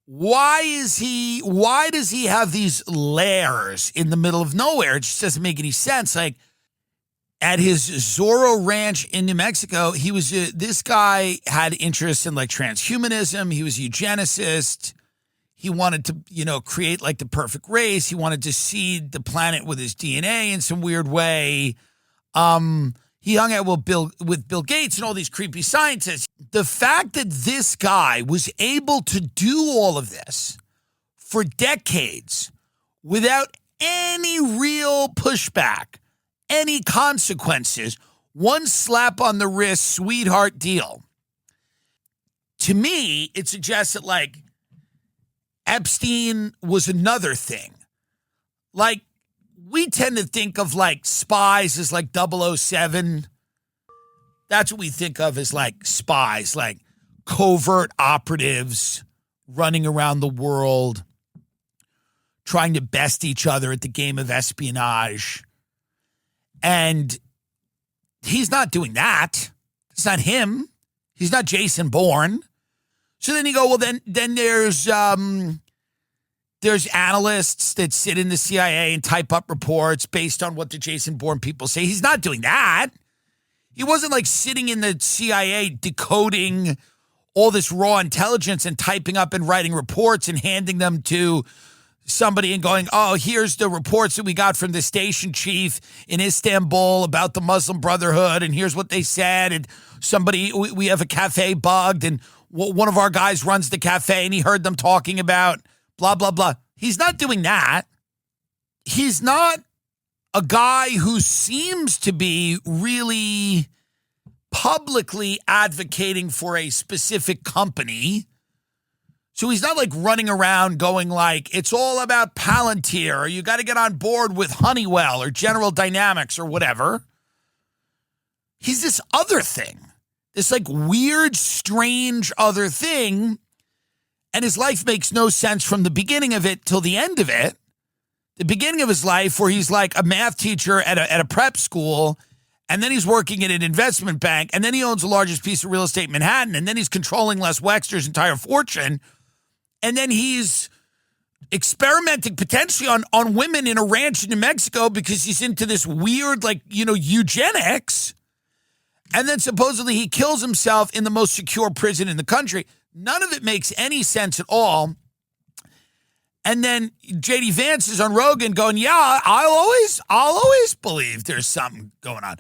why does he have these lairs in the middle of nowhere? It just doesn't make any sense. Like at his Zorro Ranch in New Mexico, he was this guy had interest in like transhumanism. He was a eugenicist. He wanted to, create like the perfect race. He wanted to seed the planet with his DNA in some weird way. He hung out with Bill Gates and all these creepy scientists. The fact that this guy was able to do all of this for decades without any real pushback, any consequences, one slap on the wrist, sweetheart deal. To me, it suggests that like Epstein was another thing. Like, we tend to think of like spies as like 007. That's what we think of as like spies, like covert operatives running around the world, trying to best each other at the game of espionage. And he's not doing that. It's not him. He's not Jason Bourne. So then you go, well, then there's analysts that sit in the CIA and type up reports based on what the Jason Bourne people say. He's not doing that. He wasn't like sitting in the CIA decoding all this raw intelligence and typing up and writing reports and handing them to somebody and going, oh, here's the reports that we got from the station chief in Istanbul about the Muslim Brotherhood, and here's what they said. And we have a cafe bugged, and one of our guys runs the cafe, and he heard them talking about blah, blah, blah. He's not doing that. He's not a guy who seems to be really publicly advocating for a specific company. So he's not like running around going like, it's all about Palantir, or you got to get on board with Honeywell or General Dynamics or whatever. He's this other thing, this like weird, strange other thing. And his life makes no sense from the beginning of it till the end of it. The beginning of his life where he's like a math teacher at a prep school, and then he's working at an investment bank, and then he owns the largest piece of real estate in Manhattan, and then he's controlling Les Wexner's entire fortune, and then he's experimenting potentially on women in a ranch in New Mexico because he's into this weird, like, eugenics, and then supposedly he kills himself in the most secure prison in the country. None of it makes any sense at all. And then J.D. Vance is on Rogan going, yeah, I'll always believe there's something going on.